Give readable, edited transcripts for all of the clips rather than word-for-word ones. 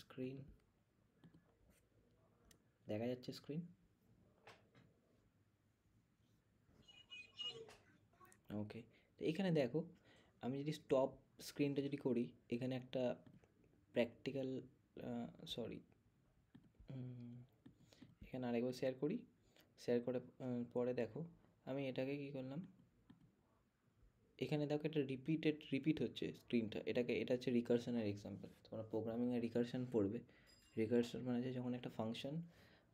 Screen দেখা যাচ্ছে screen? ওকে, তো এখানে দেখো আমি যদি স্টপ স্ক্রিনটা যদি করি, এখানে একটা প্র্যাকটিক্যাল সরি এখানে আরেকবার শেয়ার করি। শেয়ার করে পরে দেখো আমি এটাকে কী করলাম, এখানে দেখো একটা রিপিট হচ্ছে স্ক্রিনটা, এটা হচ্ছে রিকারশনের এক্সাম্পল। তোমরা প্রোগ্রামিংয়ে রিকারশন পড়বে। রিকারশন মানে হচ্ছে যখন একটা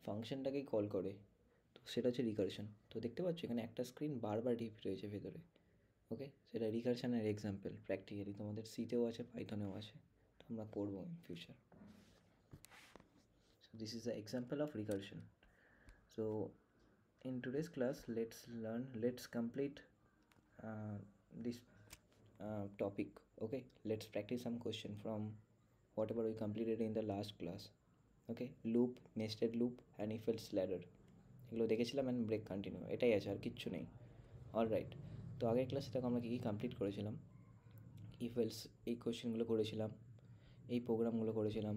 ফাংশনটাকেই কল করে, তো সেটা হচ্ছে রিকারশন। তো দেখতে পাচ্ছ এখানে একটা স্ক্রিন বারবার রিপিট হয়েছে ভেতরে। ওকে, সেটা রিকারশনের এক্সাম্পল। প্র্যাকটিক্যালি তোমাদের সিতেও আছে, পাইথনেও আছে, তো আমরা পড়বো in future. So this is the example of recursion. So in today's class, let's complete this topic. Okay, let's practice some question from whatever we completed in the last class. Okay, loop, nested loop and if else ladder এগুলো দেখেছিলাম, and break continue, এটাই আছে, আর কিচ্ছু নেই। Alright, তো আগের ক্লাসে দেখো আমরা কী কী কমপ্লিট করেছিলাম। ইফ এলস এই কোয়েশ্চেনগুলো করেছিলাম, এই প্রোগ্রামগুলো করেছিলাম,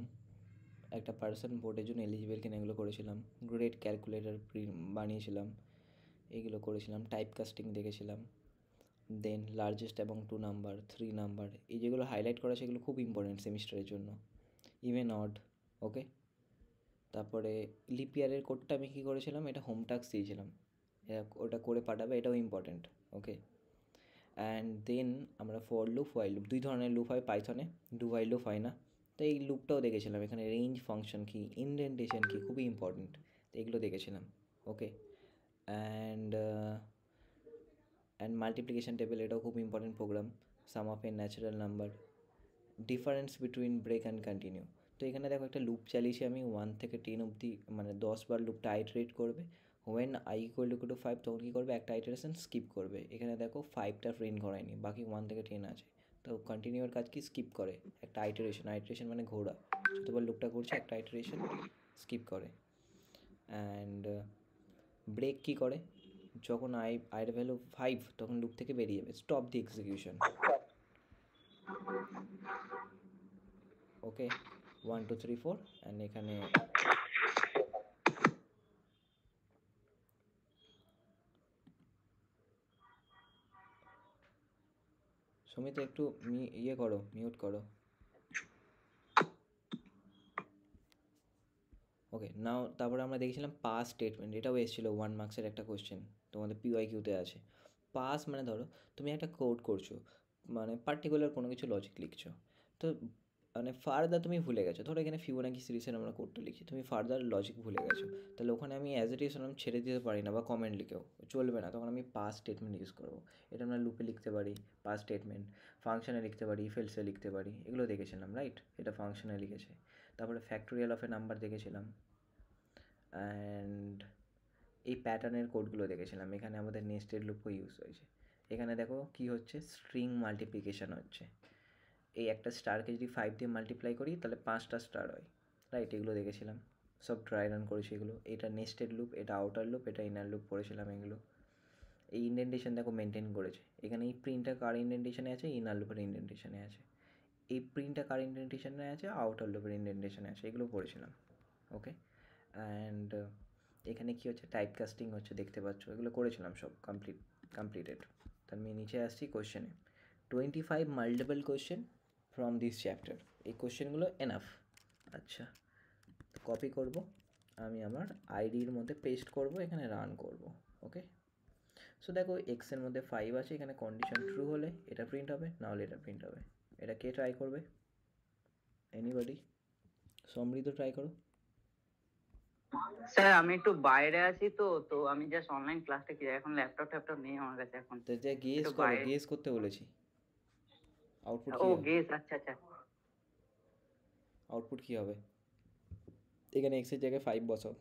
একটা পার্সন বোর্ডের জন্য এলিজিবল কিনা এগুলো করেছিলাম, গ্রেড ক্যালকুলেটর বানিয়েছিলাম, এগুলো করেছিলাম, টাইপ কাস্টিং দেখেছিলাম, দেন লার্জেস্ট এবং 2 নাম্বার 3 নাম্বার, এই যেগুলো হাইলাইট করা সেগুলো খুব ইম্পর্টেন্ট সেমিস্টারের জন্য। ইভেন অড, ওকে। তারপরে লিপ ইয়ারের কোডটা আমি কী করেছিলাম, এটা হোম টাস্ক দিয়েছিলাম, ওটা করে পাঠাবে, এটাও ইম্পর্টেন্ট। ওকে, অ্যান্ড দেন আমরা ফর লুপ, হোয়াইল লুপ, দুই ধরনের লুপ হয় পাইথনে, ডু হোয়াইল লুপ হয় না। তো এই লুপটাও দেখেছিলাম, এখানে রেঞ্জ ফাংশন কি, ইনডেন্টেশন কি, খুবই ইম্পর্টেন্ট, তো এগুলো দেখেছিলাম। ওকে, অ্যান্ড মাল্টিপ্লিকেশন টেবিল, এটাও খুব important program, some of a natural number, difference between break and continue. তো এখানে দেখো একটা লুপ চালিয়েছি আমি 1 থেকে 10 অবধি, মানে 10 বার লুপটা আইটারেট করবে। হোয়েন i = 5 তখন কী করবে, একটা আইটারেশন স্কিপ করবে। এখানে দেখো 5টা প্রিন্ট করায়নি, বাকি 1 থেকে 10 আছে। তো কন্টিনিউর কাজ কি, স্কিপ করে একটা আইটারেশন মানে ঘোড়া, যতবার লুপটা করছে একটা আইটারেশন স্কিপ করে। অ্যান্ড ব্রেক কী করে, যখন আইয়ের ভ্যালু 5 তখন লুপ থেকে বেরিয়ে যাবে, stop the execution. Okay, 1 2 3 4, and এখানে সুমিত একটু ইয়ে করো, মিউট করো। ওকে, নাও তারপরে আমরা দেখেছিলাম পাস স্টেটমেন্ট, এটাও এসেছিলো 1 মার্কসের একটা কোয়েশ্চেন, তোমাদের PYQতে আছে। পাস মানে ধরো তুমি একটা কোড করছো, মানে পার্টিকুলার কোনো কিছু লজিক লিখছো, তো মানে ফার্দার তুমি ভুলে গেছো, ধরো এখানে ফিবোনাকি সিরিজের আমরা কোডটা লিখি, তুমি ফার্দার লজিক ভুলে গেছো, তাহলে ওখানে আমি অ্যাজ ইট ইজ ছেড়ে দিতে পারি না, বা কমেন্ট লিখেও চলবে না, তখন আমি পাস স্টেটমেন্ট ইউজ করবো। এটা আমরা লুপে লিখতে পারি, পাস স্টেটমেন্ট, ফাংশনে লিখতে পারি, ইফেলসে লিখতে পারি, এগুলো দেখেছিলাম, রাইট? এটা ফাংশনে লিখেছে। তারপরে ফ্যাক্টোরিয়াল অফ এ নাম্বার দেখেছিলাম, অ্যান্ড এই প্যাটার্নের কোডগুলো দেখেছিলাম। এখানে আমাদের নেস্টেড লুপও ইউজ হয়েছে। এখানে দেখো কি হচ্ছে, স্ট্রিং মাল্টিপ্লিকেশান হচ্ছে। এই একটা স্টারকে যদি 5 দিয়ে মাল্টিপ্লাই করি তাহলে 5টা স্টার হয়, রাইট? এগুলো দেখেছিলাম, সব ড্রাই রান করেছি এগুলো। এটা নেস্টেড লুপ, এটা আউটার লুপ, এটা ইনার লুপ পড়েছিলাম এগুলো। এই ইন্ডেন্টেশন দেখো মেনটেন করেছে। এখানে এই প্রিন্টটা কার ইন্ডেন্টেশনে আছে, ইনার লুপের ইন্ডেন্টেশনে আছে। এই প্রিন্টটা কার ইন্ডেন্টেশনে আছে, আউটার লুপের ইন্ডেন্টেশনে আছে, এগুলো পড়েছিলাম। ওকে, অ্যান্ড এখানে কী হচ্ছে, টাইপ কাস্টিং হচ্ছে, দেখতে পাচ্ছ, এগুলো করেছিলাম সব কমপ্লিটেড। তার আমি নিচে আসছি কোয়েশ্চেনে। 25 multiple question from this chapter, এই কোয়েশ্চেনগুলো এনাফ। আচ্ছা, কপি করব আমি, আমার আইডির মধ্যে পেস্ট করব, এখানে রান করব। ওকে, সো দেখো এক্সের মধ্যে 5 আছে, এখানে কন্ডিশন ট্রু হলে এটা প্রিন্ট হবে, না হলে এটা প্রিন্ট হবে। এটা কে ট্রাই করবে? এনিবডি? সমৃদ্ধ ট্রাই করো। স্যার আমি একটু বাইরে আছি, তো তো আমি জাস্ট অনলাইন ক্লাসটা কি, এখন ল্যাপটপ নেই আমার কাছে এখন। তো যে গেস করো, গেস করতে বলেছি। আউটপুট কি ও হবে? গেস, আচ্ছা আচ্ছা। আউটপুট কি হবে? এখানে এক্সের জায়গায় 5 বসাও।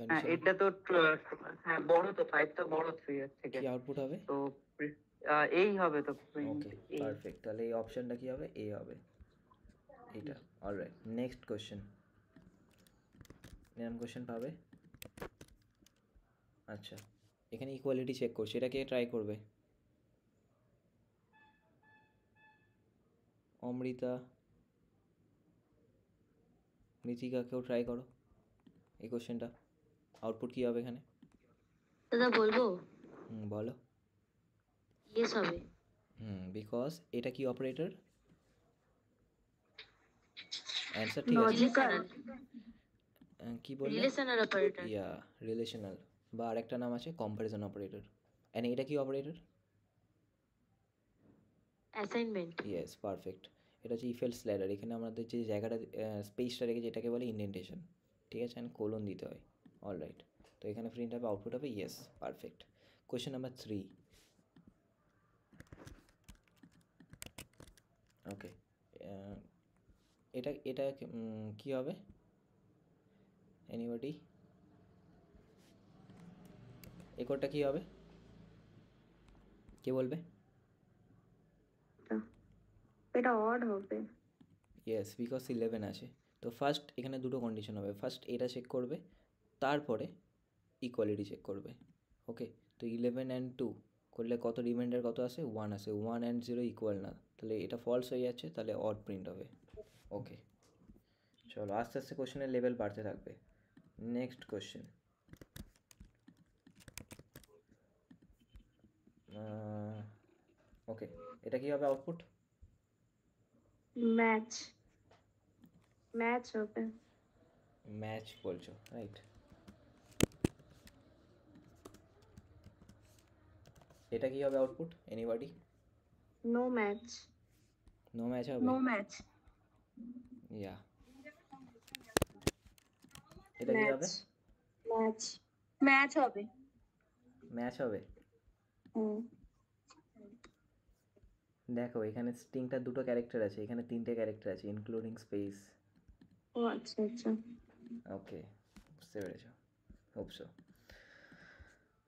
হ্যাঁ এটা তো হ্যাঁ বড়, তো 5 তো বড় 3 এর থেকে, কি আউটপুট হবে? তো এই হবে তো প্রিন্ট ওকে, এই। পারফেক্ট। তাহলে এই অপশনটা কি হবে? এ হবে, এটা। Alright, next question. এরকম কোশ্চেন পাবে। আচ্ছা, এখানে ইকুয়ালিটি চেক করছি, এটা কে ট্রাই করবে? অমৃতা, ঋতিকা, কেউ ট্রাই করো এই কোশ্চেনটা। আউটপুট কী হবে এখানে? দাদা বলবো? বলো। ইয়েস হবে। বিকজ এটা কি অপারেটর? অ্যান্সার ঠিক আছে। লজিক্যাল কি বললে? Relational operator. ইয়া, রিলেশনাল, বা আরেকটা নাম আছে কম্প্যারিজন অপারেটর। অ্যান্ড এটা কি অপারেটর? অ্যাসাইনমেন্ট। Yes, perfect. এটা হচ্ছে ইফ এলস ল্যাডার। এখানে আমাদের যে জায়গাটা স্পেসটা রেখেছে এটাকে বলে ইন্ডেন্টেশন, ঠিক আছে, অ্যান্ড কোলন দিতে হয়। অলরাইট, তো এখানে প্রিন্ট হবে, আউটপুট হবে ইয়েস, পারফেক্ট। Question number 3। ওকে, এটা এটা কি হবে? এনিবডি? এই কোডটা কি হবে? কে বলবে? এটা অড হবে। ইয়েস, বিকজ 11 আছে। তো ফার্স্ট এখানে দুটো কন্ডিশন হবে। ফার্স্ট এটা চেক করবে, তারপরে ইকুয়ালিটি চেক করবে। ওকে, তো 11 অ্যান্ড 2 করলে কত রিমাইন্ডার কত আসে? 1 আসে। 1 অ্যান্ড 0 ইকুয়াল না, তাহলে এটা ফলস হয়ে যাচ্ছে, তাহলে অড প্রিন্ট হবে। ওকে, চলো আস্তে আস্তে কোশ্চেনের লেভেল বাড়তে থাকবে। Next question. ওকে, এটা কি হবে আউটপুট? ম্যাচ ম্যাচ হবে। ম্যাচ বলছো, রাইট? এটা কি হবে output? Anybody? No match. No match হবে? No match. ইয়া, এটা কি হবে? ম্যাচ ম্যাচ হবে। ম্যাচ হবে। দেখো এখানে স্ট্রিংটা দুটো ক্যারেক্টার আছে, এখানে তিনটে ক্যারেক্টার আছে ইনক্লুডিং স্পেস। ও আচ্ছা আচ্ছা। ওকে, বুঝতে পেরেছো? Hope so.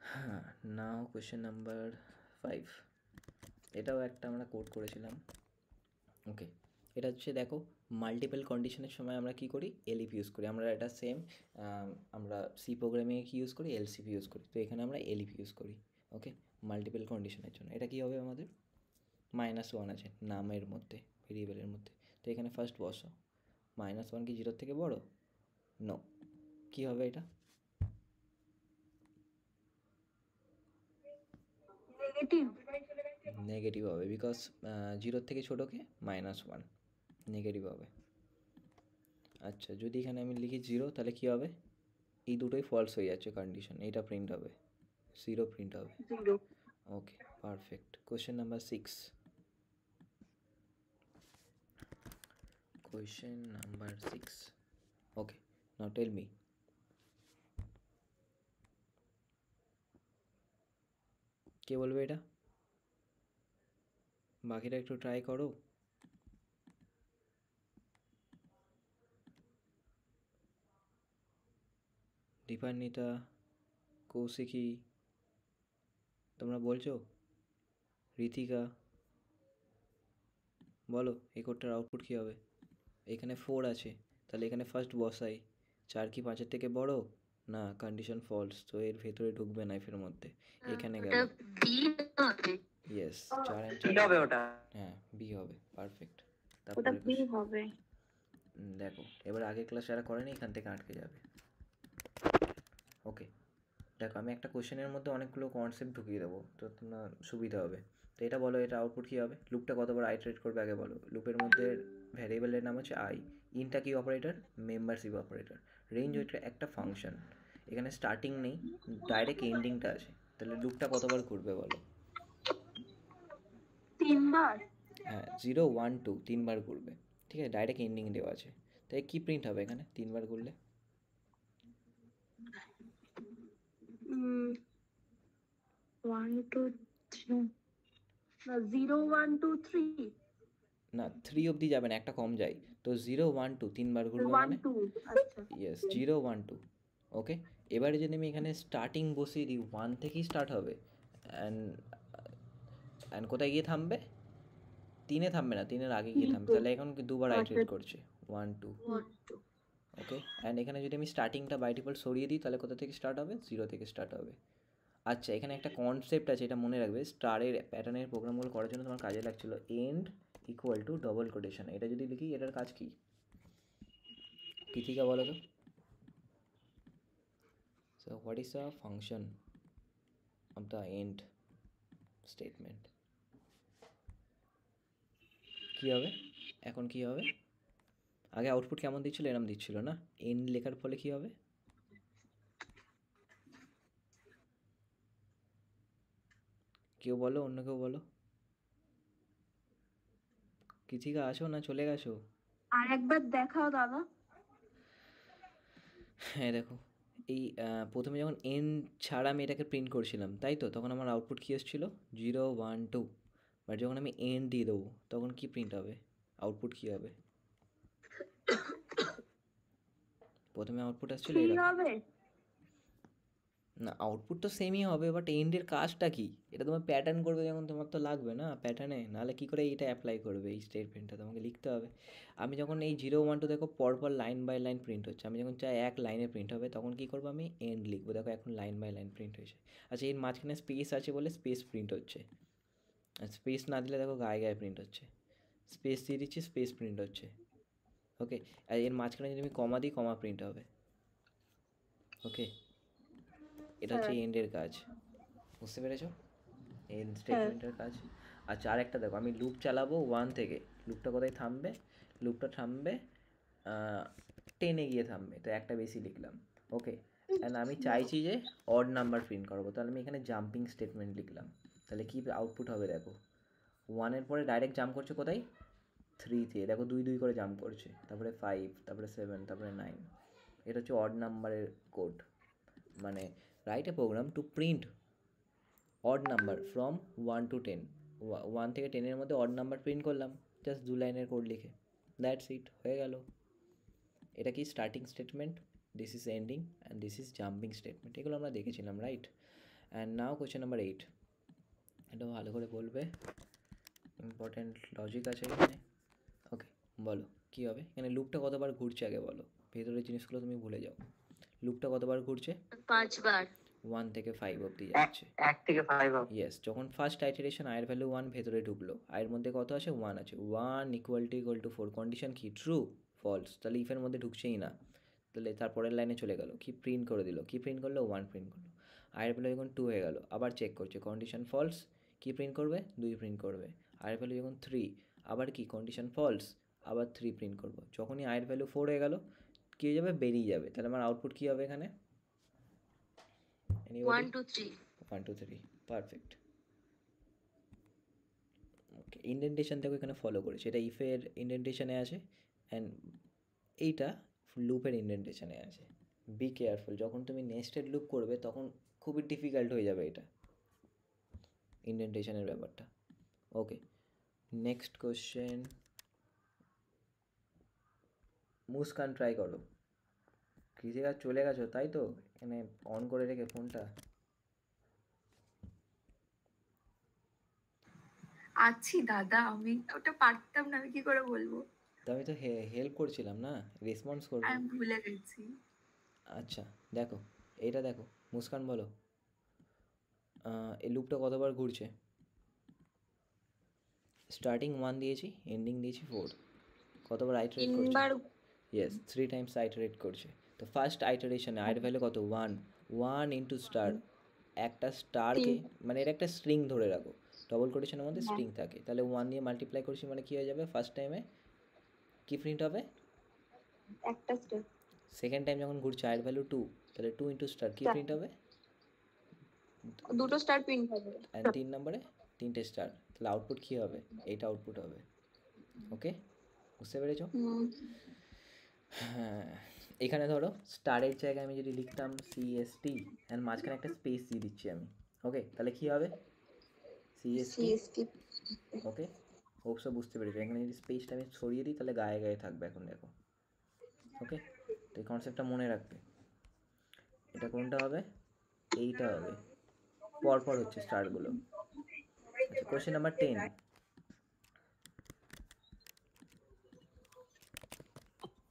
হ্যাঁ, নাও কোয়েশ্চেন নাম্বার 5। এটাও একটা আমরা কোড করেছিলাম। ওকে, এটা হচ্ছে দেখো মাল্টিপল কন্ডিশনের সময় আমরা কি করি? এলইফ ইউজ করি। আমরা এটা সেম আমরা সি প্রোগ্রামিংয়ে কি ইউজ করি? এলসিপি ইউজ করি। তো এখানে আমরা এলইফ ইউজ করি। ওকে, মাল্টিপল কন্ডিশনের জন্য এটা কি হবে আমাদের? -1 আছে নামের মধ্যে, ভেরিয়েবলের মধ্যে। তো এখানে ফার্স্ট বসো, -1 কি 0 থেকে বড়? নো। কি হবে এটা? নেগেটিভ। নেগেটিভ হবে, বিকজ 0 থেকে ছোটোকে -1, নেগেটিভ হবে। আচ্ছা, যদি এখানে আমি লিখি 0, তাহলে কি হবে? এই দুটোই ফলস হয়ে যাচ্ছে কন্ডিশন, এইটা প্রিন্ট হবে, 0 প্রিন্ট হবে। Okay, perfect. Question number 6। Question number 6. Okay, now tell me. কে বলবে এটা? বাকিটা একটু ট্রাই করো। দীপান্বিতা, কৌশিকী, তোমরা বলছো? ঋতিকা, বলো এই কোডটার আউটপুট কী হবে? এখানে 4 আছে, তাহলে এখানে ফার্স্ট বসাই, 4 কি 5-এর থেকে বড় না? কন্ডিশন ফলস, তো এর ভেতরে ঢুকবে না এর মধ্যে। এখানে গেল ইয়েস, 4 and 4 হবে ওটা। হ্যাঁ, বি হবে, পারফেক্ট। ওটা বি হবে। দেখো এবার আগের ক্লাস যারা করেনি এখান থেকে আটকে যাবে। ওকে, দেখো আমি একটা কোশ্চেনের মধ্যে অনেকগুলো কনসেপ্ট ঢুকিয়ে দেবো, তো তোমার সুবিধা হবে। তো এটা বলো, এটা আউটপুট কী হবে? লুপটা কতবার আইটারেট করবে আগে বলো। লুপের মধ্যে ভ্যারিয়েবলের নাম হচ্ছে আই। ইনটা কি অপারেটর? Membership operator. রেঞ্জ ওইটা একটা ফাংশন, এখানে স্টার্টিং নেই, ডাইরেক্ট এন্ডিংটা আছে। তাহলে লুপটা কতবার ঘুরবে বলো? 3 বার। হ্যাঁ, 0 1 2 3বার ঘুরবে, ঠিক আছে, ডাইরেক্ট এন্ডিং দেওয়া আছে। তাই কি প্রিন্ট হবে এখানে 3বার ঘুরলে? 1 2 3 না 0 1 2 3 না, 3 অবধি যাবে না, একটা কম যায়। তো 0 1 2 3বার ঘুরবে 1 মানে 2 আচ্ছা ইয়েস 0 1 2। ওকে, এবারে যদি আমি এখানে স্টার্টিং বসিয়ে দিই, 1 থেকেই স্টার্ট হবে, অ্যান্ড কোথায় গিয়ে থামবে? 3-এ থামবে না, 3-এর আগে গিয়ে থামবে। তাহলে এখন দুবার আইটারেট করছে, 1 2। ওকে, অ্যান্ড এখানে যদি আমি স্টার্টিংটা বাই ডিফল্ট সরিয়ে দিই, তাহলে কোথা থেকে স্টার্ট হবে? 0 থেকে স্টার্ট হবে। আচ্ছা, এখানে একটা কনসেপ্ট আছে, এটা মনে রাখবে। স্টারের প্যাটার্নের প্রোগ্রামগুলো করার জন্য তোমার কাজে লাগছিলো end equal to double quotation. এটা যদি লিখি, এটার কাজ কি? কৃতিকা বলো তো। So what is the function of the end statement? কী হবে এখন, কী হবে? আগে আউটপুট কেমন দিচ্ছিল, এরম দিচ্ছিল না? এন্ড লেখার ফলে কী হবে? কেউ বলো, অন্য কেউ বলো। কৃতিকা আসো না চলে গেছো? আর একবার দেখাও দাদা। হ্যাঁ দেখো, এই প্রথমে যখন এন ছাড়া আমি এটাকে প্রিন্ট করছিলাম, তাই তো, তখন আমার আউটপুট কী এসেছিলো 0 1 2। বাট যখন আমি এন দিয়ে দেবো তখন কি প্রিন্ট হবে, আউটপুট কী হবে? প্রথমে আউটপুট আসছিল 3 এরকম। হবে। না, আউটপুট তো সেমই হবে, বাট এন্ডের কাজটা কি এটা তোমার প্যাটার্ন করবে, যেমন তোমার তো লাগবে না প্যাটার্নে, নাহলে কী করে এইটা অ্যাপ্লাই করবে? এই স্টেটমেন্টটা তোমাকে লিখতে হবে। আমি যখন এই 0 1 2 দেখো পরপর লাইন বাই লাইন প্রিন্ট হচ্ছে, আমি যখন চাই এক লাইনে প্রিন্ট হবে তখন কী করবো, আমি এন্ড লিখবো। দেখো এখন লাইন বাই লাইন প্রিন্ট হয়েছে। আচ্ছা, এর মাঝখানে স্পেস আছে বলে স্পেস প্রিন্ট হচ্ছে, আর স্পেস না দিলে দেখো গায়ে গায়ে প্রিন্ট হচ্ছে। স্পেস দিয়ে দিচ্ছি, স্পেস প্রিন্ট হচ্ছে। ওকে, আর এর মাঝখানে যদি আমি কমা দিই, কমা প্রিন্ট হবে। ওকে, এটা হচ্ছে এন্ডের কাজ, বুঝতে পেরেছো? এন্ড স্টেটমেন্টের কাজ। আচ্ছা, আরেকটা দেখো, আমি লুপ চালাবো 1 থেকে, লুপটা কোথায় থামবে? লুপটা থামবে 10-এ গিয়ে থামবে, তো একটা বেশি লিখলাম। ওকে, অ্যান্ড আমি চাইছি যে অড নাম্বার প্রিন্ট করবো, তাহলে আমি এখানে জাম্পিং স্টেটমেন্ট লিখলাম। তাহলে কি আউটপুট হবে দেখো, 1-এর পরে ডাইরেক্ট জাম্প করছে কোথায়? 3-তে। দেখো 2 2 করে জাম্প করছে, তারপরে 5, তারপরে 7, তারপরে 9। এটা হচ্ছে অড নাম্বারের কোড, মানে right a program to print odd number from 1 to 10। 1 থেকে 10-এর মধ্যে অড নাম্বার প্রিন্ট করলাম, জাস্ট 2 লাইনের কোড লিখে, দ্যাটস ইট, হয়ে গেল। এটা কি starting statement, this is ending, and this is jumping statement. এগুলো আমরা দেখেছিলাম, right? And now question number 8, এটা ভালো করে বলবে, ইম্পর্টেন্ট লজিক আছে এখানে। ওকে, বলো কী হবে এখানে, লুপটা কতবার ঘুরছে আগে বলো, ভেতরের জিনিসগুলো তুমি ভুলে যাও। লুপটা কতবার ঘুরছে? 5 বার। 1 থেকে 5 অবধি যাচ্ছে। 1 থেকে 5 হবে। ইয়েস, যখন ফার্স্ট আইটারেশন আয়ের ভ্যালু 1 ভেতরে ঢুকলো, আয়ের মধ্যে কত আছে? 1 আছে। 1 = 4, কন্ডিশন কি? ট্রু, ফলস, তাহলে ইফের মধ্যে ঢুকছেই না। তাহলে তারপরের লাইনে চলে গেল, কি প্রিন্ট করে দিল? কি প্রিন্ট করলো? 1 প্রিন্ট করলো। আয়ের ভ্যালু যখন 2 হয়ে গেল, আবার চেক করছে, কন্ডিশন ফলস, কি প্রিন্ট করবে? 2 প্রিন্ট করবে। আয়ের ভ্যালু যখন 3, আবার কি কন্ডিশন ফলস, আবার 3 প্রিন্ট করবো। যখনই আয়ের ভ্যালু 4 হয়ে গেল, কী হয়ে যাবে? বেরিয়ে যাবে। তাহলে আমার আউটপুট কী হবে এখানে? 1 2 3। 1 2 3, পারফেক্ট। ওকে, ইন্ডেন্টেশন দেখো এখানে ফলো করেছে, এটা ইফের ইন্ডেন্টেশনে আছে, অ্যান্ড এইটা লুপের ইন্ডেন্টেশনে আছে। বি কেয়ারফুল, যখন তুমি নেস্টেড লুপ করবে তখন খুবই ডিফিকাল্ট হয়ে যাবে এটা, ইন্ডেন্টেশনের ব্যাপারটা। ওকে, নেক্সট কোশ্চেন, মুস্কান ট্রাই করো। কৃষিকাজ চলে গেছো তাই তো, এখানে অন করে রেখে ফোনটা। আছি দাদা, আমি ওটা পারতাম না, আমি কি করে বলবো? তো আমি তো হেল্প করছিলাম না, রেসপন্স করবো। আমি ভুলে গেছি। আচ্ছা দেখো, এইটা দেখো, মুস্কান বলো, এই লুপটা কতবার ঘুরছে? স্টার্টিং 1 দিয়েছি, এন্ডিং দিয়েছি 4, কতবার আইটারেট করছে? 3 বার। ইয়েস, 3 টাইমস আইটারেট করছে। তো ফার্স্ট আইটারেশনে আয়ের ভ্যালু কত? 1। 1 ইন্টু স্টার, একটা স্টারকে, মানে এর একটা স্ট্রিং ধরে রাখো, ডবল কোটেশনের মধ্যে স্ট্রিং থাকে, তাহলে 1 দিয়ে মাল্টিপ্লাই করছি মানে কী হয়ে যাবে? ফার্স্ট টাইমে কী প্রিন্ট হবে? একটা স্টেপ। সেকেন্ড টাইম যখন ঘুরছে আয়ের ভ্যালু 2, তাহলে 2 ইন্টু স্টার কী প্রিন্ট হবে? দুটো স্টার প্রিন্ট হবে। অ্যান্ড 3 নম্বরে 3টে স্টার, তাহলে আউটপুট কী হবে? এইটা আউটপুট হবে। ওকে, বুঝতে পেরেছো? হ্যাঁ, এখানে ধরো স্টারের জায়গায় আমি যদি লিখতাম CST, অ্যান্ড মাঝখানে একটা স্পেস দিয়ে দিচ্ছি আমি। ওকে, তাহলে কী হবে? CST। ওকে, হোপসো বুঝতে পেরেছো। এখানে যদি স্পেসটা আমি ছড়িয়ে দিই তাহলে গায়ে গায়ে থাকবে, এখন দেখো। ওকে, তো এই কনসেপ্টটা মনে রাখবে। এটা কোনটা হবে? এইটা হবে, পরপর হচ্ছে স্টারগুলো। আচ্ছা, কোয়েশ্চেন নাম্বার 10,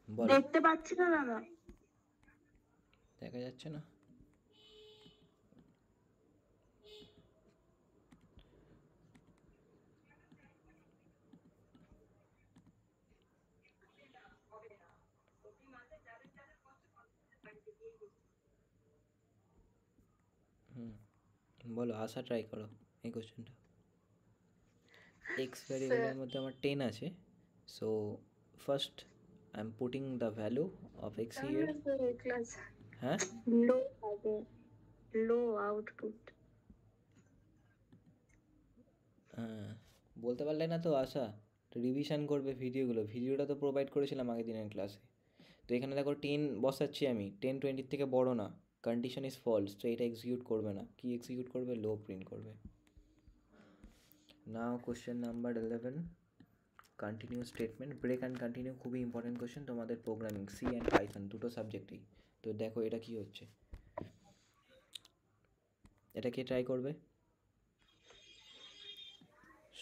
বলো। দেখতে পাচ্ছি না দাদা। দেখা যাচ্ছে না? হুম, বলো, আশা ট্রাই করো এই কোশ্চেনটা। এক্স Sir, ভ্যারিয়েবলের মধ্যে আমার 10 আছে, so first I am putting the value of x here. class. হ্যাঁ, লো হবে, লো আউটপুট। বলতে পারলে না তো আশা, রিভিশন করবে ভিডিওটা তো প্রোভাইড করেছিলাম আগের দিনের ক্লাসে। তো এখানে দেখো 10 বসাচ্ছি আমি, 10 20 থেকে বড় না, কন্ডিশন ইজ ফলস, তো এটা এক্সিকিউট করবে না। কি এক্সিকিউট করবে? লো প্রিন্ট করবে। Now question number 11, continue statement. Break and continue খুবই ইম্পর্টেন্ট কোশ্চেন তোমাদের প্রোগ্রামিং সি অ্যান্ড পাইথন দুটো সাবজেক্টেই। তো দেখো এটা কি হচ্ছে, এটা কে ট্রাই করবে?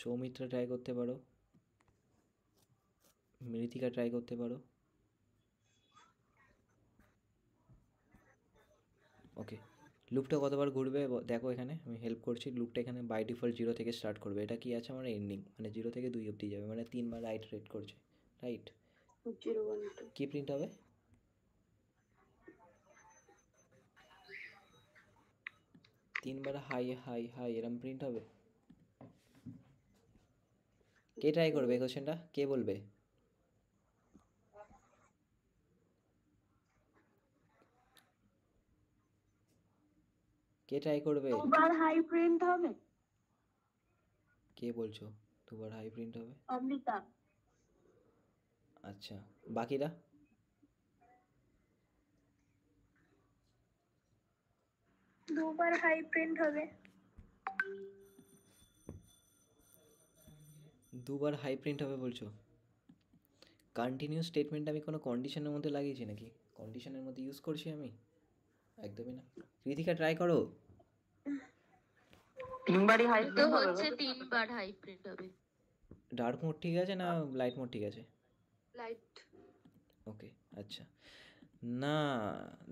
সৌমিত্রা ট্রাই করতে পারো, মৃতিকা ট্রাই করতে পারো। ওকে, লুপটা কতবার ঘুরবে দেখো, এখানে আমি হেল্প করছি। লুপটা এখানে বাই ডিফল্ট 0 থেকে স্টার্ট করবে। এটা কি আছে আমার? এন্ডিং, মানে 0 থেকে 2 অবধি যাবে, মানে 3বার আইটারেট করছে, রাইট? 0 1 2। কি প্রিন্ট হবে? তিনবার হাই হাই হাই এরম প্রিন্ট হবে। কে ট্রাই করবে এই কোশ্চেনটা? কে বলবে? কে ট্রাই করবে? দুবার হাই প্রিন্ট হবে। কে বলছো দুবার হাই প্রিন্ট হবে? অমৃতা। আচ্ছা, বাকিরা? দুবার হাই প্রিন্ট হবে। দুবার হাই প্রিন্ট হবে বলছো? কন্টিনিউ স্টেটমেন্ট আমি কোনো কন্ডিশনের মধ্যে লাগিয়েছি নাকি? কন্ডিশনের মধ্যে ইউজ করছি আমি? একদমই না। কৃতিকা ট্রাই করো। 3বারই হাই তো প্রিন্ট হবে হচ্ছে গো। 3বার হাই প্রিন্ট হবে। ডার্ক মোড ঠিক আছে না লাইট মোড ঠিক আছে? Light. ওকে, আচ্ছা। না,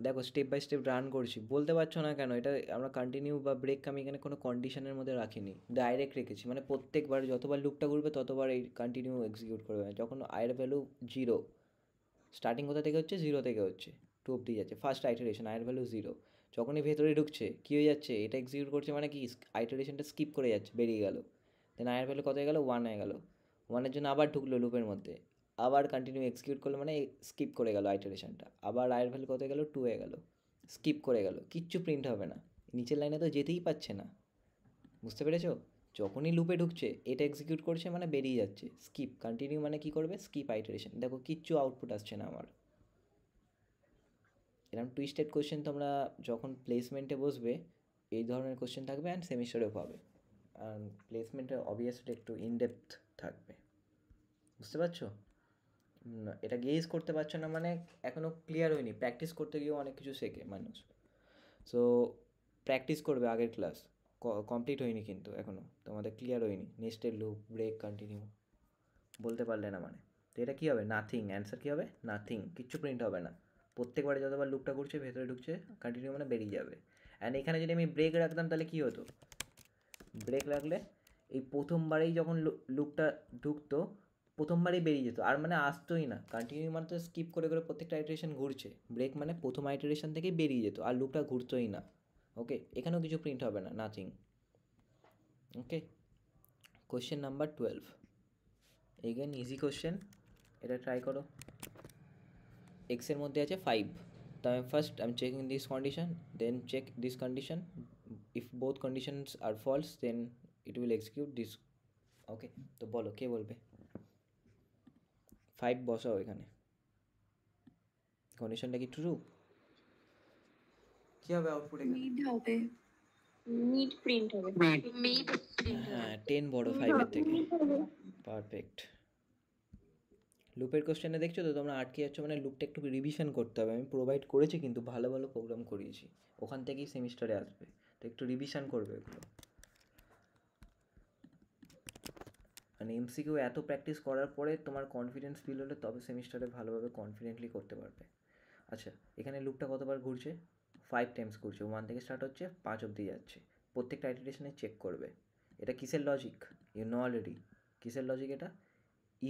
দেখো স্টেপ বাই স্টেপ রান করছি, বলতে পারছো না কেন? এটা আমরা কন্টিনিউ বা ব্রেক আমি এখানে কোনো কন্ডিশনের মধ্যে রাখিনি, ডাইরেক্ট রেখেছি। মানে প্রত্যেকবার যতবার লুপটা ঘুরবে ততবার এই কন্টিনিউ এক্সিকিউট করবে। যখন আয়ের ভ্যালু 0, স্টার্টিং কোথা থেকে হচ্ছে? 0 থেকে হচ্ছে, 2 অব্দি যাচ্ছে, ফার্স্ট আইটারেশন, আয়ের ভ্যালু 0। যখনই ভেতরে ঢুকছে কী হয়ে যাচ্ছে? এটা এক্সিকিউট করছে, মানে কি আইটারেশনটা স্কিপ করে যাচ্ছে, বেরিয়ে গেল। দেন আয়ের ভ্যালু কত হয়ে গেল? 1 হয়ে গেল। 1-এর জন্য আবার ঢুকলো লুপের মধ্যে, আবার কন্টিনিউ এক্সিকিউট করলো, মানে স্কিপ করে গেল আইটারেশনটা। আবার আয়ের ভ্যালু কত হয়ে গেল? 2 হয়ে গেল, স্কিপ করে গেল, কিচ্ছু প্রিন্ট হবে না। নিচের লাইনে তো যেতেই পারছে না, বুঝতে পেরেছো? যখনই লুপে ঢুকছে এটা এক্সিকিউট করছে, মানে বেরিয়ে যাচ্ছে। স্কিপ, কন্টিনিউ মানে কি করবে? Skip iteration. দেখো কিচ্ছু আউটপুট আসছে না আমার। এরকম টুইস্টেড কোশ্চেন তোমরা যখন প্লেসমেন্টে বসবে এই ধরনের কোশ্চেন থাকবে, অ্যান্ড সেমিস্টারেও পাবে। আর প্লেসমেন্টে অবভিয়াসলি একটু ইনডেপথ থাকবে, বুঝতে পারছো? এটা গেজ করতে পারছো না মানে এখনও ক্লিয়ার হয়নি। প্র্যাকটিস করতে গিয়েও অনেক কিছু শেখে মানুষ। সো প্র্যাকটিস করবে, আগের ক্লাস কমপ্লিট হয়নি কিন্তু এখনও, তোমাদের ক্লিয়ার হয়নি। নেক্সটের লুপ, ব্রেক, কন্টিনিউ বলতে পারলে না মানে। তো এটা কী হবে? নাথিং। অ্যান্সার কী হবে? নাথিং, কিচ্ছু প্রিন্ট হবে না। প্রত্যেকবারে যতবার লুপটা ঘুরছে ভেতরে ঢুকছে, কন্টিনিউ মানে বেরিয়ে যাবে। অ্যান্ড এখানে যদি আমি ব্রেক রাখতাম তাহলে কী হতো? ব্রেক রাখলে এই প্রথমবারেই যখন লুপটা ঢুকতো প্রথমবারেই বেরিয়ে যেত, আর মানে আসতোই না। কন্টিনিউ মানে তো স্কিপ করে করে প্রত্যেকটা আইটারেশন ঘুরছে। ব্রেক মানে প্রথম আইটারেশন থেকেই বেরিয়ে যেত আর লুপটা ঘুরতোই না। ওকে, এখানেও কিছু প্রিন্ট হবে না, nothing. Okay, question number 12, again easy question, এটা ট্রাই করো। এক্সের মধ্যে আছে 5, তো আমি first I am checking this condition, then check this condition, if both conditions are false then it will execute this. Okay, তো বলো কে বলবে? 5 বসাও এখানে, কন্ডিশনটা কি ট্রু? কী হবে আউটপুট এখানে? Mid হবে. মিড প্রিন্ট হবে। মিড প্রিন্ট হ্যাঁ, 10 বড় 5-এর থেকে, পারফেক্ট। লুপের কোশ্চেনে দেখছো তো তোমরা আটকে যাচ্ছ, মানে লুপটা একটু রিভিশন করতে হবে। আমি প্রোভাইড করেছি কিন্তু ভালো ভালো প্রোগ্রাম করিয়েছি, ওখান থেকেই সেমিস্টারে আসবে, তো একটু রিভিশন করবে এগুলো। মানে এমসিকিউ এত প্র্যাকটিস করার পরে তোমার কনফিডেন্স ফিল হলে তবে সেমিস্টারে ভালোভাবে কনফিডেন্টলি করতে পারবে। আচ্ছা, এখানে লুপটা কতবার ঘুরছে? 5 টাইমস ঘুরছে, 1 থেকে স্টার্ট হচ্ছে 5 অবধি যাচ্ছে। প্রত্যেকটা আইটারেশনে চেক করবে। এটা কিসের লজিক? You know already. কিসের লজিক এটা?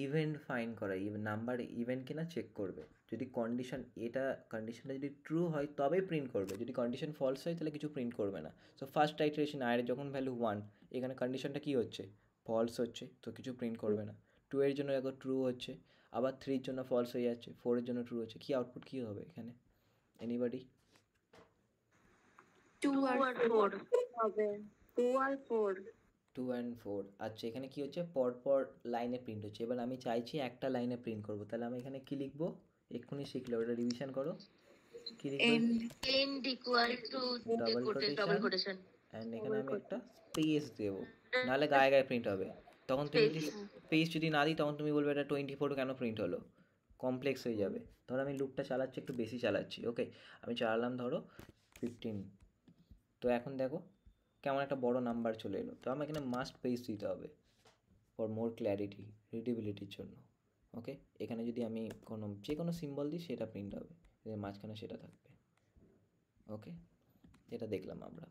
ইভেন্ট ফাইন্ড করা, নাম্বার ইভেন্ট কিনা চেক করবে। যদি কন্ডিশনটা যদি ট্রু হয় তবেই প্রিন্ট করবে, যদি কন্ডিশন ফলস হয় তাহলে কিছু প্রিন্ট করবে না। সো ফার্স্ট আইটারেশন আর যখন ভ্যালু 1, এখানে কন্ডিশনটা কী হচ্ছে, ফলস হচ্ছে, তো কিছু প্রিন্ট করবে না। 2 এর জন্য দেখো ট্রু হচ্ছে, আবার 3 এর জন্য ফলস হয়ে যাচ্ছে, 4 এর জন্য ট্রু হচ্ছে। কি আউটপুট কী হবে এখানে, এনিবডি? 2 আর 4 হবে 2 আর 4। 2 and 4। আচ্ছা, এখানে কি হচ্ছে, পরপর লাইনে প্রিন্ট হচ্ছে। এবার আমি চাইছি একটা লাইনে প্রিন্ট করব, তাহলে আমি এখানে কি লিখবো, এক্ষুনি শিখলে, ওটা রিভিশন করো। কি লিখবো, end equal to double double quotation quotation and এখানে আমি একটা স্পেস দেবো, নাহলে গায়ে গায়ে প্রিন্ট হবে। তখন তুমি যদি স্পেস যদি না দিই তখন তুমি বলবে এটা 24 কেন প্রিন্ট হলো, কমপ্লেক্স হয়ে যাবে। ধরো আমি লুপটা চালাচ্ছি, একটু বেশি চালাচ্ছি, ওকে, আমি চালালাম ধরো 15। তো এখন দেখো কেমন একটা বড় নাম্বার চলে এলো, তো আমার এখানে মাস্ট পেজ দিতে হবে ফর মোর ক্ল্যারিটি, রিডেবিলিটির জন্য। ওকে, এখানে যদি আমি যে কোনো সিম্বল দিই সেটা প্রিন্ট হবে, এর মাঝখানে সেটা থাকবে। ওকে, এটা দেখলাম আমরা।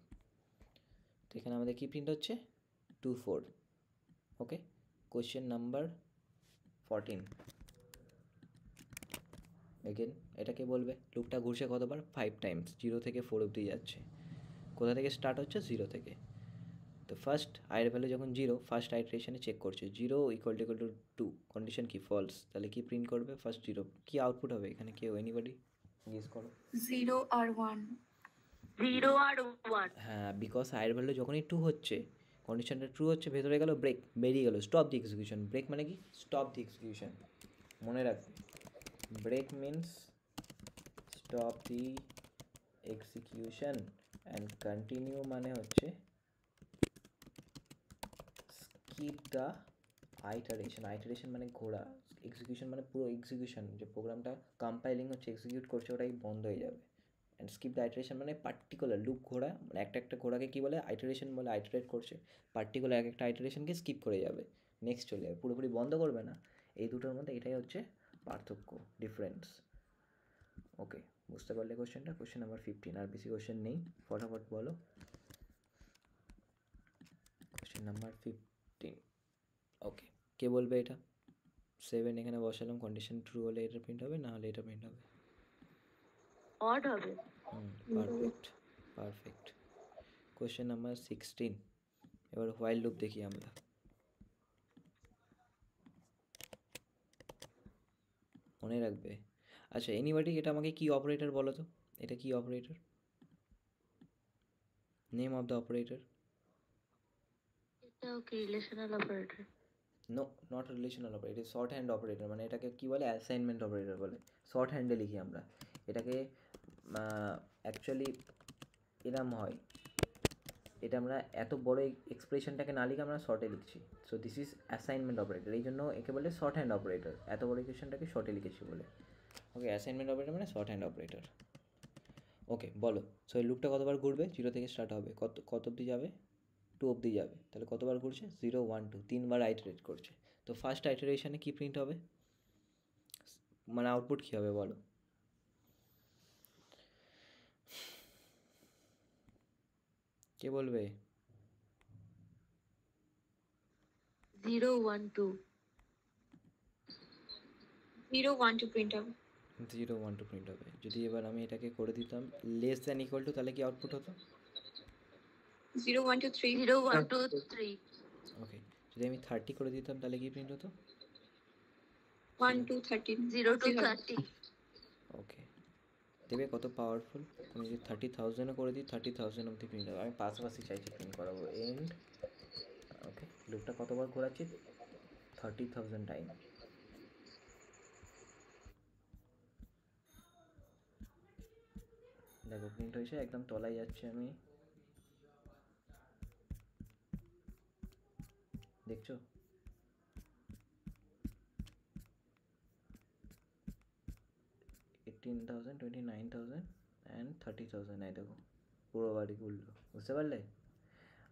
তো এখানে আমাদের কি প্রিন্ট হচ্ছে, 2 4। ওকে, কোয়েশ্চেন নাম্বার 14 এগেন। এটাকে বলবে লুপটা ঘুরছে কতবার, 5 টাইমস, 0 থেকে 4 অবধি যাচ্ছে। কোথা থেকে স্টার্ট হচ্ছে, 0 থেকে। তো ফার্স্ট আইয়ের ভ্যালু যখন 0, ফার্স্ট আইটারেশনে চেক করছে 0 = 2, কন্ডিশন কি ফলস, তাহলে কি প্রিন্ট করবে, ফার্স্ট 0। কি আউটপুট হবে এখানে, কেউ এনিবডি গেস করো? 0 আর 1 0 আর 1 হ্যাঁ, বিকজ আইয়ের ভ্যালু যখনই 2 হচ্ছে, কন্ডিশনটা ট্রু হচ্ছে, ভেতরে গেল ব্রেক, বেরিয়ে গেল স্টপ দি এক্সিকিউশন। ব্রেক মানে কি, স্টপ দি এক্সিকিউশন, মনে রাখবে। Break means stop the execution, and continue মানে হচ্ছে স্কিপ দ্য আইটারেশন। আইটারেশন মানে ঘোরা, এক্সিকিউশন মানে পুরো এক্সিকিউশন, যে প্রোগ্রামটা কম্পাইলিং হচ্ছে, এক্সিকিউট করছে, ওটাই বন্ধ হয়ে যাবে। অ্যান্ড স্কিপ দ্য আইটারেশন মানে পার্টিকুলার লুপ ঘোরা, মানে একটা ঘোড়াকে কী বলে, আইটারেশন বলে, আইটারেট করছে, পার্টিকুলার একটা আইটারেশনকে স্কিপ করে যাবে, নেক্সট চলে যাবে, পুরোপুরি বন্ধ করবে না। এই দুটোর মধ্যে এটাই হচ্ছে পার্থক্য, ডিফারেন্স। ওকে, বুঝতে পারলে কোশ্চেনটা, কোশ্চেন নাম্বার 15। আর বেশি কোশ্চেন নেই, ফটাফট বলো। Question number 15। ওকে, কে বলবে এটা, 7 এখানে বসালাম, কন্ডিশন ট্রু হলে এটা প্রিন্ট হবে, না হলে এটা প্রিন্ট হবে। odd হবে পারফেক্ট পারফেক্ট। Question number 16। এবার হোয়াইল লুপ দেখি আমরা। মনে রাখবে। আচ্ছা, এনিবডি এটা আমাকে কি অপারেটর বলো তো, এটা কি operator, name of the operator? এটা কি relational operator no, not relational operator, এটা শর্ট হ্যান্ড অপারেটর। মানে এটাকে কি বলে, অ্যাসাইনমেন্ট অপারেটর বলে, শর্ট হ্যান্ডে লিখি আমরা এটাকে। অ্যাকচুয়ালি এরম হয়, এটা আমরা এত বড় এক্সপ্রেশনটাকে না লিখে আমরা শর্টে লিখছি। So this is assignment operator, এই জন্য একে বলে শর্ট হ্যান্ড অপারেটর, এত বড় ইকুয়েশনটাকে শর্টে লিখেছি বলে। ওকে, অ্যাসাইনমেন্ট অপারেটর মানে শর্ট হ্যান্ড অপারেটর। ওকে, বলো। সো এই লুপটা কতবার ঘুরবে, 0 থেকে স্টার্ট হবে, কত অবধি যাবে, 2 অবধি যাবে। তাহলে কতবার ঘুরছে, 0 1 2, 3বার আইটারেট করছে। তো ফার্স্ট আইটারেশনে কি প্রিন্ট হবে, মানে আউটপুট কী হবে বলো? কে বলবে? 0 1 2 0 1 2 প্রিন্ট হবে। 0 1 2 প্রিন্ট হবে। যদি এবার আমি এটাকে করে দিতাম লেস দ্যান ইকুয়াল টু, তাহলে কি আউটপুট হতো? 0 1 2 3 0 1 2 3 ওকে, যদি আমি 30 করে দিতাম তাহলে কি প্রিন্ট হতো? 1 2 13 0 to 30 ওকে, দেখবে কত পাওয়ারফুল। আমি যদি 30,000ও করে দিই, 30,000 অবধি প্রিন্ট হবে। আমি পাশাপাশি চাইছি প্রিন্ট করাবো, এন্ড। ওকে, লুপটা কতবার ঘোরাচ্ছি, 30,000 টাইম। দেখো প্রিন্ট হয়েছে, একদম তলায় যাচ্ছে আমি, দেখছো? $18,000, $29,000 অ্যান্ড 30,000। এই দেখো পুরো বাড়ি ঘুরলো, বুঝতে পারলে?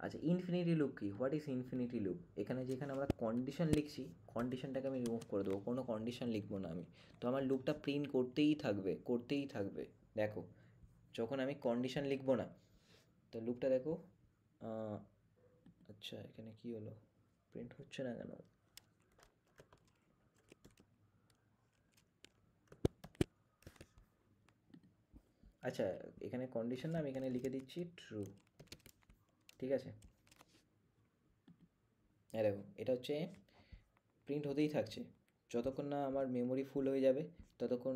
আচ্ছা, ইনফিনিটি লুপ কি, হোয়াট ইজ ইনফিনিটি লুপ? এখানে যেখানে আমরা কন্ডিশন লিখছি, কন্ডিশনটাকে আমি রিমুভ করে দেবো, কোনো কন্ডিশন লিখবো না আমি। তো আমার লুপটা প্রিন্ট করতেই থাকবে, করতেই থাকবে। দেখো, যখন আমি কন্ডিশন লিখবো না, তো লুপটা দেখো, আচ্ছা এখানে কি হলো, প্রিন্ট হচ্ছে না কেন? আচ্ছা এখানে কন্ডিশন না, আমি এখানে লিখে দিচ্ছি ট্রু, ঠিক আছে। দেখো এটা হচ্ছে প্রিন্ট হতেই থাকছে, যতক্ষণ না আমার মেমোরি ফুল হয়ে যাবে ততক্ষণ